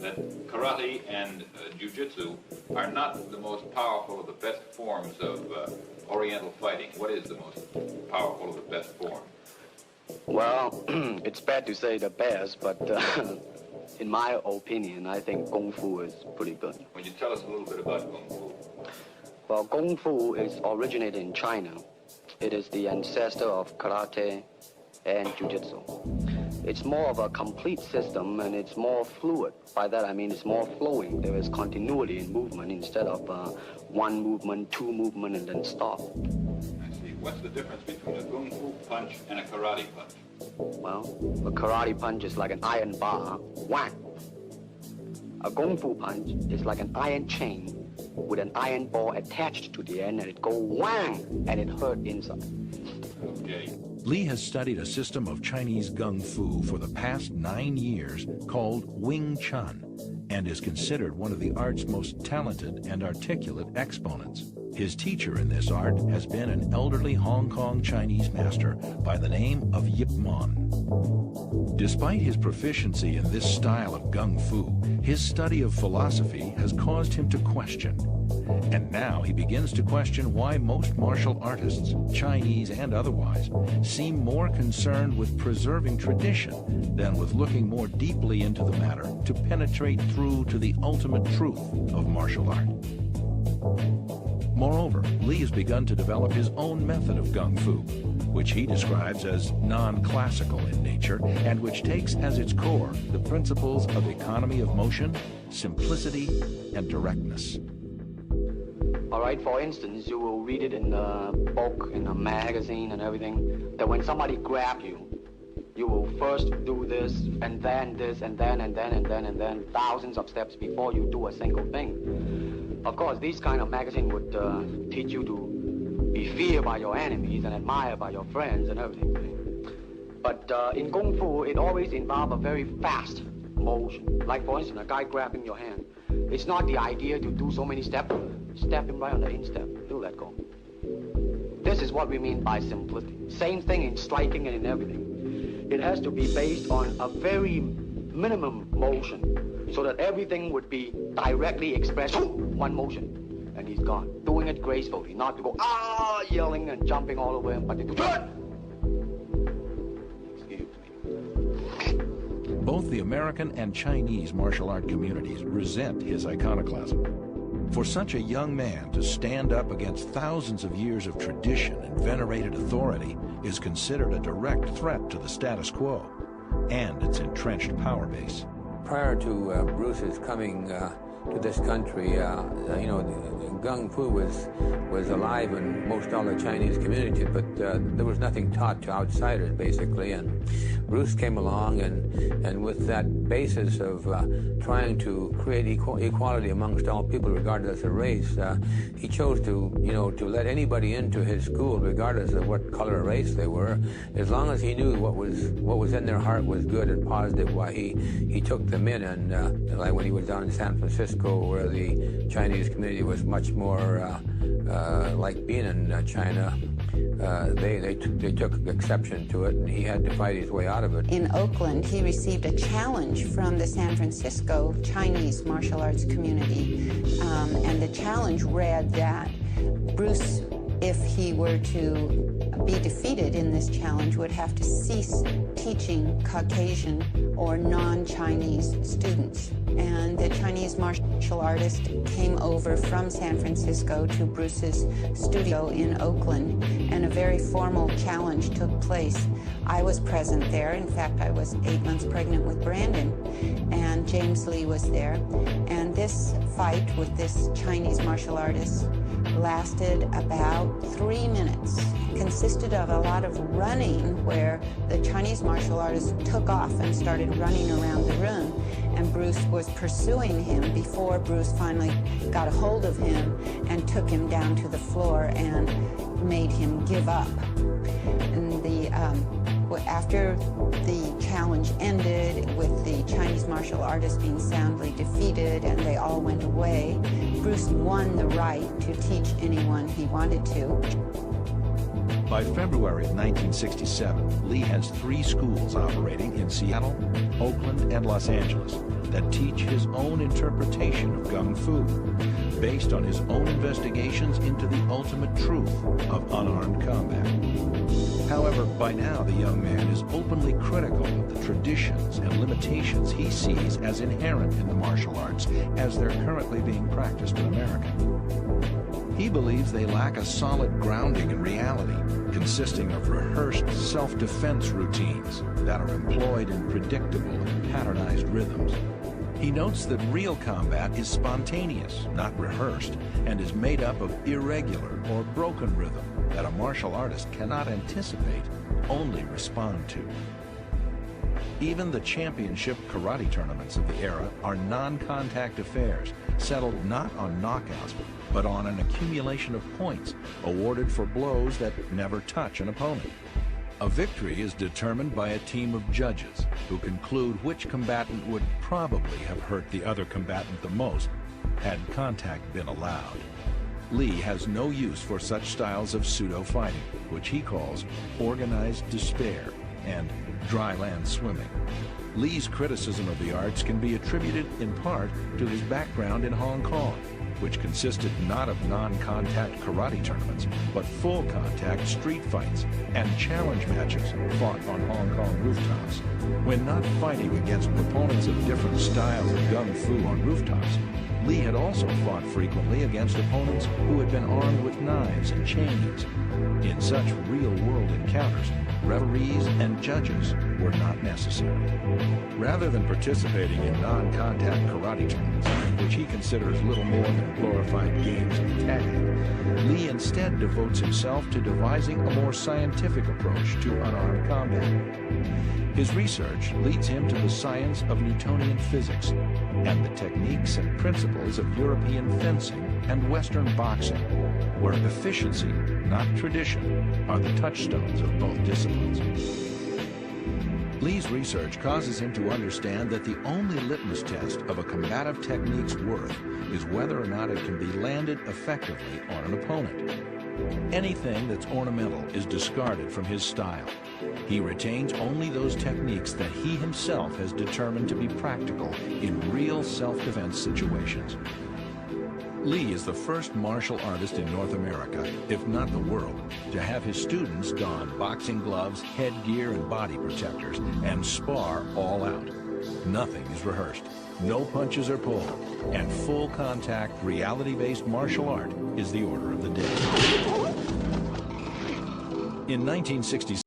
that karate and jiu-jitsu are not the most powerful or the best forms of Oriental fighting. What is the most powerful or the best form? Well, it's bad to say the best, but in my opinion, I think Kung Fu is pretty good. Will you tell us a little bit about Kung Fu? Well, Kung Fu is originated in China. It is the ancestor of karate and jiu-jitsu. It's more of a complete system, and it's more fluid. By that I mean it's more flowing. There is continuity in movement instead of one movement, two movement, and then stop. I see. What's the difference between a Kung Fu punch and a karate punch? Well, a karate punch is like an iron bar, whack. A Kung Fu punch is like an iron chain with an iron ball attached to the end, and it go whang, and it hurt inside. Okay. Lee has studied a system of Chinese Kung Fu for the past 9 years called Wing Chun, and is considered one of the art's most talented and articulate exponents. His teacher in this art has been an elderly Hong Kong Chinese master by the name of Yip Man. Despite his proficiency in this style of Kung Fu, his study of philosophy has caused him to question. And now he begins to question why most martial artists, Chinese and otherwise, seem more concerned with preserving tradition than with looking more deeply into the matter to penetrate through to the ultimate truth of martial art. Moreover, Lee has begun to develop his own method of Kung Fu, which he describes as non-classical in nature and which takes as its core the principles of economy of motion, simplicity, and directness. All right, for instance, you will read it in a book, in a magazine and everything, that when somebody grabs you, you will first do this, and then this, and then thousands of steps before you do a single thing. Of course, these kind of magazine would teach you to be feared by your enemies and admired by your friends and everything. But in Kung Fu, it always involves a very fast motion. Like, for instance, a guy grabbing your hand. It's not the idea to do so many steps. Step him right on the instep. He'll let go. This is what we mean by simplicity. Same thing in striking and in everything. It has to be based on a very minimum motion so that everything would be directly expressed. One motion, and he's gone. Doing it gracefully, not to go, yelling and jumping all over him, but to do Excuse me. Both the American and Chinese martial art communities resent his iconoclasm. For such a young man to stand up against thousands of years of tradition and venerated authority is considered a direct threat to the status quo and its entrenched power base. Prior to Bruce's coming to this country, Kung Fu was alive in most all the Chinese communities, but there was nothing taught to outsiders, basically. And Bruce came along, and with that basis of trying to create equality amongst all people, regardless of race, he chose to let anybody into his school, regardless of what color or race they were, as long as he knew what was in their heart was good and positive. Why he took them in, and like when he was down in San Francisco, where the Chinese community was much more like being in China, they took exception to it, and he had to fight his way out of it. In Oakland, he received a challenge from the San Francisco Chinese martial arts community, and the challenge read that Bruce, if he were to be defeated in this challenge, would have to cease teaching Caucasian or non-Chinese students. And the Chinese martial artist came over from San Francisco to Bruce's studio in Oakland, and a very formal challenge took place. I was present there. In fact, I was 8 months pregnant with Brandon, and James Lee was there. And this fight with this Chinese martial artist lasted about 3 minutes. It consisted of a lot of running, where the Chinese martial artist took off and started running around the room, and Bruce was pursuing him before Bruce finally got a hold of him and took him down to the floor and made him give up. And after the challenge ended, with the Chinese martial artist being soundly defeated and they all went away, Bruce won the right to teach anyone he wanted to. By February of 1967, Lee has 3 schools operating in Seattle, Oakland, and Los Angeles that teach his own interpretation of Gung Fu, based on his own investigations into the ultimate truth of unarmed combat. However, by now the young man is openly critical of the traditions and limitations he sees as inherent in the martial arts as they're currently being practiced in America. He believes they lack a solid grounding in reality, consisting of rehearsed self-defense routines that are employed in predictable and patternized rhythms. He notes that real combat is spontaneous, not rehearsed, and is made up of irregular or broken rhythm that a martial artist cannot anticipate, only respond to. Even the championship karate tournaments of the era are non-contact affairs, settled not on knockouts, but on an accumulation of points awarded for blows that never touch an opponent. A victory is determined by a team of judges who conclude which combatant would probably have hurt the other combatant the most had contact been allowed. Lee has no use for such styles of pseudo-fighting, which he calls organized despair and dry land swimming. Lee's criticism of the arts can be attributed in part to his background in Hong Kong, which consisted not of non-contact karate tournaments, but full-contact street fights and challenge matches fought on Hong Kong rooftops. When not fighting against proponents of different styles of Gung Fu on rooftops, Lee had also fought frequently against opponents who had been armed with knives and chains. In such real-world encounters, referees and judges were not necessary. Rather than participating in non-contact karate tournaments, which he considers little more than glorified games of tag, Lee instead devotes himself to devising a more scientific approach to unarmed combat. His research leads him to the science of Newtonian physics and the techniques and principles of European fencing and Western boxing, where efficiency, not tradition, are the touchstones of both disciplines. Lee's research causes him to understand that the only litmus test of a combative technique's worth is whether or not it can be landed effectively on an opponent. Anything that's ornamental is discarded from his style. He retains only those techniques that he himself has determined to be practical in real self-defense situations. Lee is the first martial artist in North America, if not the world, to have his students don boxing gloves, headgear, and body protectors and spar all out. Nothing is rehearsed, no punches are pulled, and full contact, reality-based martial art is the order of the day. In 1966,